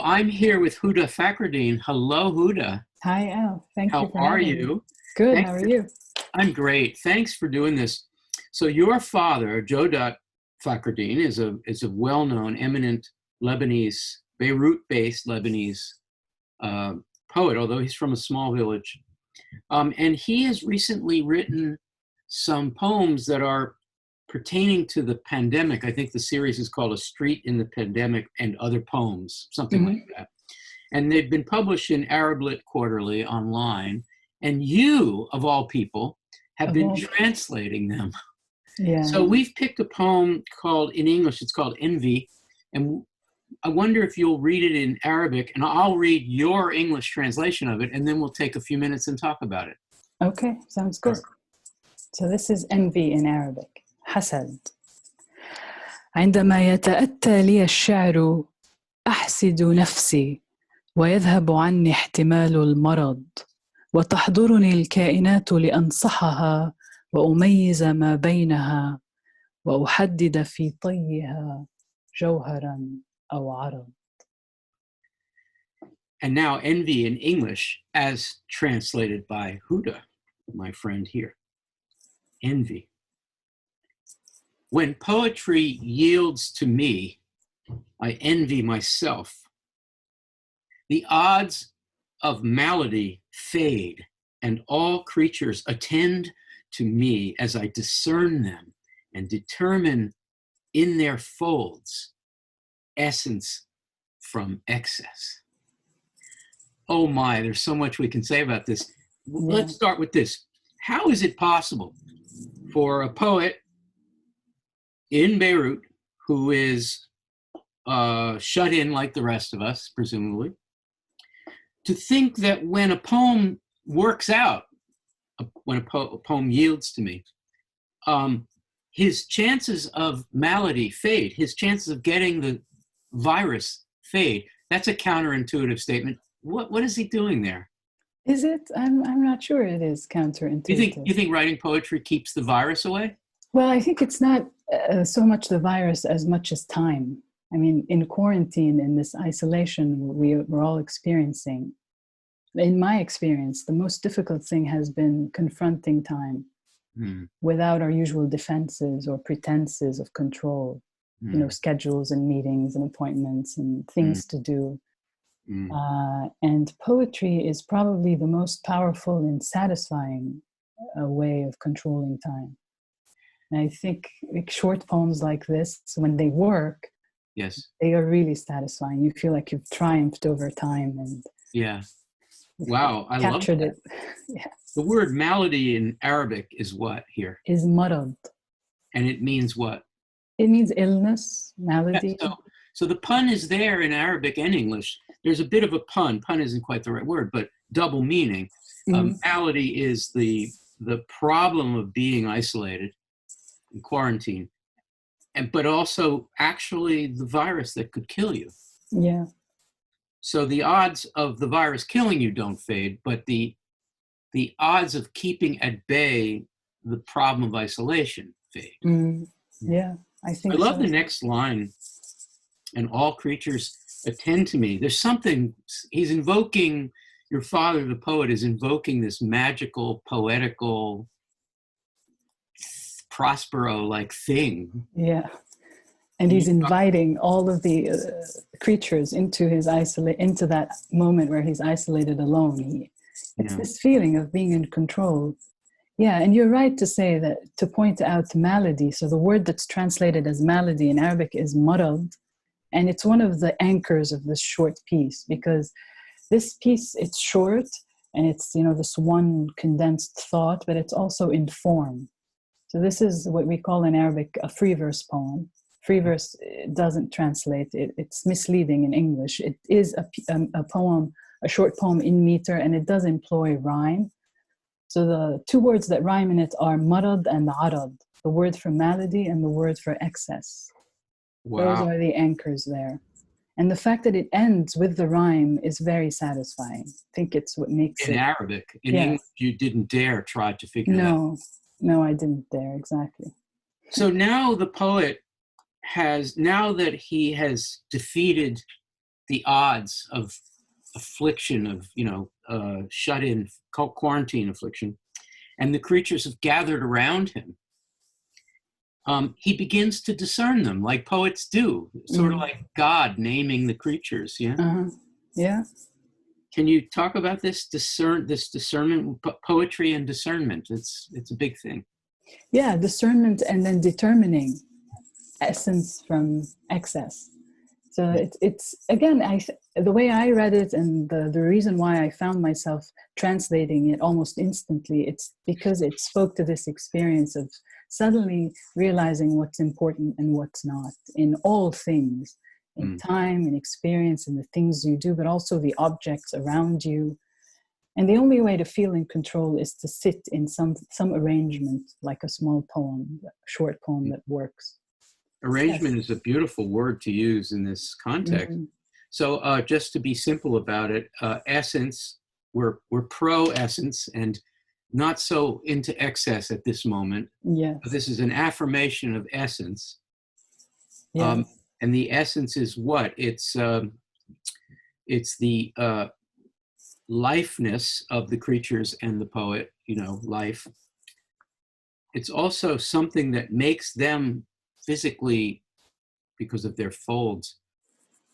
I'm here with Huda Fakhreddine. Hello, Huda. Hi, Al. Thank you How for are having me. you? Good. Thanks How are for- you? I'm great. Thanks for doing this. So your father, Jawdat Fakhreddine, is a well-known, eminent Lebanese, Beirut-based Lebanese poet, although he's from a small village. And he has recently written some poems that are pertaining to the pandemic. I think the series is called A Street in the Pandemic and Other Poems, something like that. And they've been published in Arab Lit Quarterly online. And you, of all people, have been translating them. Yeah. So we've picked a poem called, in English, it's called Envy. And I wonder if you'll read it in Arabic, and I'll read your English translation of it, and then we'll take a few minutes and talk about it. Okay, sounds good. So this is envy in Arabic. حسد. عندما يتأتى لي الشعر أحسد نفسي ويذهب عني احتمال المرض وتحضرني الكائنات لأنصحها وأميز ما بينها وأحدد في طيها جوهراً أو عرض. And now envy in English as translated by Huda, my friend here. Envy. When poetry yields to me, I envy myself. The odds of malady fade, and all creatures attend to me as I discern them and determine in their folds essence from excess. Oh my, there's so much we can say about this. Yeah. Let's start with this. How is it possible for a poet in Beirut who is shut in like the rest of us, presumably, to think that when a poem works out, when a poem yields to me, his chances of malady fade, his chances of getting the virus fade? That's a counterintuitive statement. What is he doing there? Is it? I'm not sure it is counterintuitive. You think writing poetry keeps the virus away? Well, I think it's not so much the virus as much as time. I mean, in quarantine, in this isolation we're all experiencing, in my experience, the most difficult thing has been confronting time without our usual defenses or pretenses of control, you know, schedules and meetings and appointments and things to do. And poetry is probably the most powerful and satisfying way of controlling time. And I think short poems like this, when they work, yes, they are really satisfying. You feel like you've triumphed over time and wow, I captured love it. Yeah. The word malady in Arabic is what here? Is marad. And it means what? It means illness, malady. Yeah, so the pun is there in Arabic and English. There's a bit of a pun. Pun isn't quite the right word, but double meaning. Malady is the problem of being isolated in quarantine, but also actually the virus that could kill you. Yeah. So the odds of the virus killing you don't fade, but the odds of keeping at bay the problem of isolation fade. Yeah, I think I love so. the next line, and all creatures attend to me. There's something, he's invoking, your father, the poet, is invoking this magical, poetical, Prospero-like thing. Yeah. And he's inviting all of the creatures into into that moment where he's isolated alone. It's this feeling of being in control. Yeah, and you're right to say that, to point out malady. So the word that's translated as malady in Arabic is marad, and it's one of the anchors of this short piece, because this piece, it's short, and it's, you know, this one condensed thought, but it's also in form. So this is what we call in Arabic a free verse poem. Free verse doesn't translate. It's misleading in English. It is a poem, a short poem in meter, and it does employ rhyme. So the two words that rhyme in it are marad and arad, the word for malady and the word for excess. Wow. Those are the anchors there. And the fact that it ends with the rhyme is very satisfying. I think it's what makes it. In Arabic. In English, you didn't dare try to figure that out. No, I didn't dare, exactly. So now the poet now that he has defeated the odds of affliction, of, shut-in, quarantine affliction, and the creatures have gathered around him, he begins to discern them like poets do, sort of like God naming the creatures. Yeah. Yeah. Can you talk about this discernment, poetry and discernment? It's a big thing. Yeah, discernment, and then determining essence from excess. So it's again, the way I read it, and the reason why I found myself translating it almost instantly, it's because it spoke to this experience of suddenly realizing what's important and what's not in all things, in time and experience and the things you do, but also the objects around you. And the only way to feel in control is to sit in some arrangement, like a small poem, a short poem that works. Arrangement is a beautiful word to use in this context. So just to be simple about it, essence, we're pro-essence and not so into excess at this moment. Yes. This is an affirmation of essence. Yes. And the essence is what? It's the lifeness of the creatures and the poet, life. It's also something that makes them physically, because of their folds,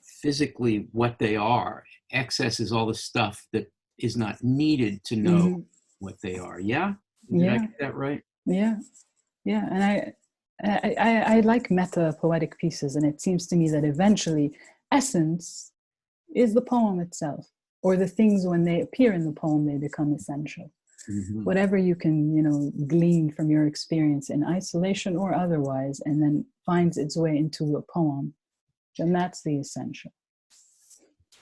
physically what they are. Excess is all the stuff that is not needed to know what they are. Yeah? Did I get that right? Yeah. Yeah. And I like meta poetic pieces, and it seems to me that eventually essence is the poem itself, or the things when they appear in the poem, they become essential. Whatever you can, glean from your experience in isolation or otherwise, and then finds its way into a poem, then that's the essential.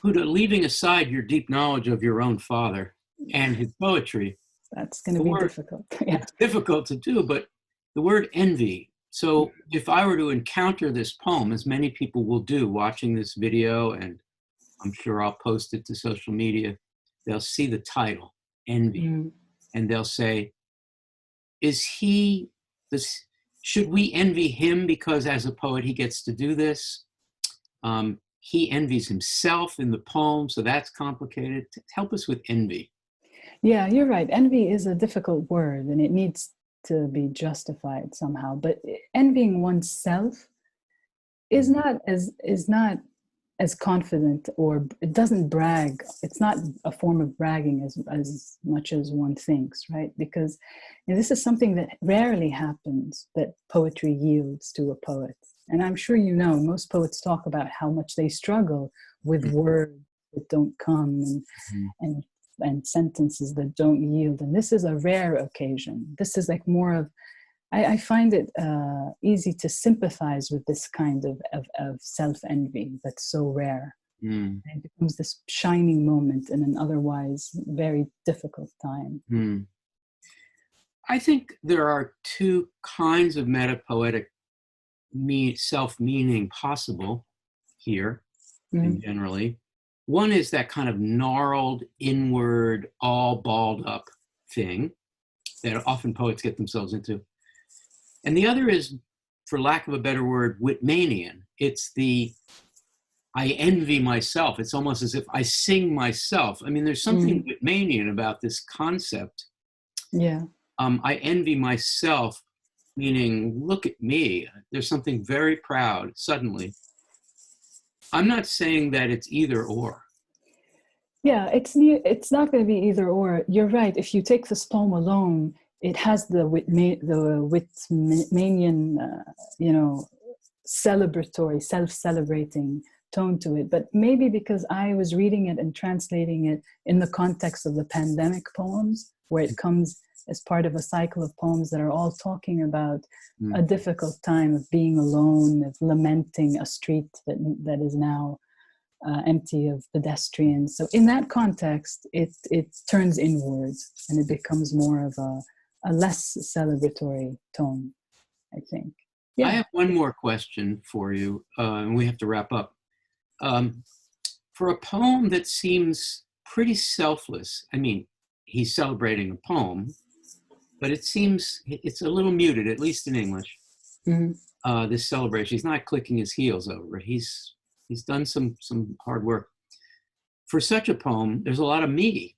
Huda, leaving aside your deep knowledge of your own father and his poetry, that's going to be difficult. Yeah. It's difficult to do, but the word envy. So if I were to encounter this poem, as many people will do watching this video, and I'm sure I'll post it to social media, they'll see the title, Envy. And they'll say, should we envy him because as a poet he gets to do this? He envies himself in the poem, so that's complicated. Help us with envy. Yeah, you're right. Envy is a difficult word, and it needs to be justified somehow. But envying oneself is not as confident, or it doesn't brag. It's not a form of bragging as much as one thinks, right? Because this is something that rarely happens, that poetry yields to a poet. And I'm sure most poets talk about how much they struggle with words that don't come, and sentences that don't yield. And this is a rare occasion. This is like more of, I find it easy to sympathize with this kind of self-envy that's so rare. And it becomes this shining moment in an otherwise very difficult time. I think there are two kinds of metapoetic self-meaning possible here, and generally. One is that kind of gnarled, inward, all balled up thing that often poets get themselves into. And the other is, for lack of a better word, Whitmanian. It's I envy myself. It's almost as if I sing myself. I mean, there's something Whitmanian about this concept. Yeah. I envy myself, meaning, look at me. There's something very proud, suddenly. I'm not saying that it's either or. Yeah, it's not going to be either or. You're right. If you take this poem alone, it has the Whitmanian, celebratory, self-celebrating tone to it. But maybe because I was reading it and translating it in the context of the pandemic poems, where it comes as part of a cycle of poems that are all talking about a difficult time of being alone, of lamenting a street that is now empty of pedestrians. So in that context, it turns inwards, and it becomes more of a less celebratory tone, I think. Yeah. I have one more question for you, and we have to wrap up. For a poem that seems pretty selfless, I mean, he's celebrating a poem, but it seems it's a little muted, at least in English. This celebration, he's not clicking his heels over. He's done some hard work. for such a poem, there's a lot of me,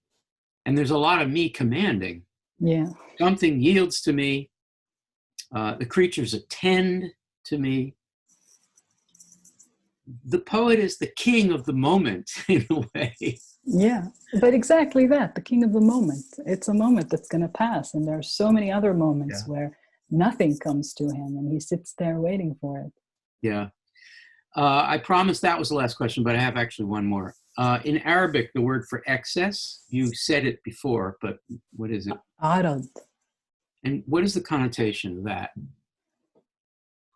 and there's a lot of me commanding. Yeah. Something yields to me. The creatures attend to me. The poet is the king of the moment, in a way. Yeah, but exactly that, the king of the moment. It's a moment that's going to pass, and there are so many other moments where nothing comes to him, and he sits there waiting for it. Yeah. I promised that was the last question, but I have actually one more. In Arabic, the word for excess, you said it before, but what is it? Arad. And what is the connotation of that?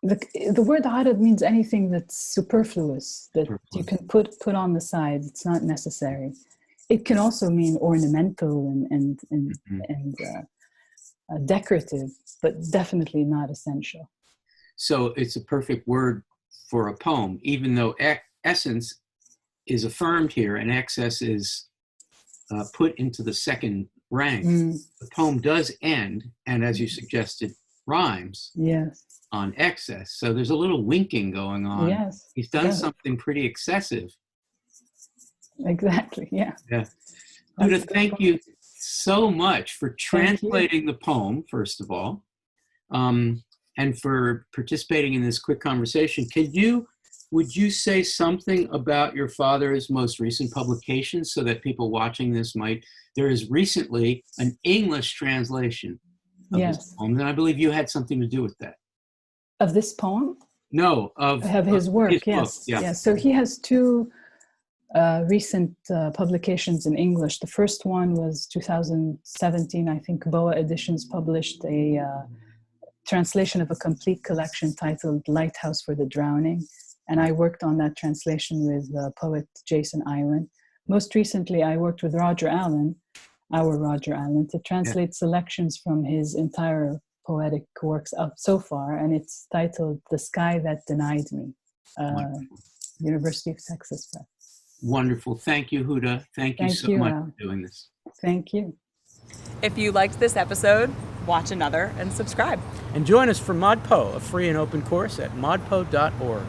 The word arad means anything that's superfluous, that you can put on the side. It's not necessary. It can also mean ornamental and decorative, but definitely not essential. So it's a perfect word for a poem, even though essence is affirmed here and excess is put into the second rank. The poem does end, and as you suggested, rhymes on excess. So there's a little winking going on. Yes. He's done something pretty excessive. Exactly, yeah. Huda, thank you so much for translating the poem, first of all, and for participating in this quick conversation. Would you say something about your father's most recent publications so that people watching this might? There is recently an English translation of this poem, and I believe you had something to do with that. Of this poem? No, of his work, his yes. book, Yes. So he has two recent publications in English. The first one was 2017, I think Boa Editions published a translation of a complete collection titled Lighthouse for the Drowning. And I worked on that translation with poet Jason Iwan. Most recently, I worked with Roger Allen, to translate selections from his entire poetic works up so far. And it's titled The Sky That Denied Me, University of Texas Press. Wonderful. Thank you, Huda. Thank you so much for doing this. Thank you. If you liked this episode, watch another and subscribe. And join us for ModPo, a free and open course at modpo.org.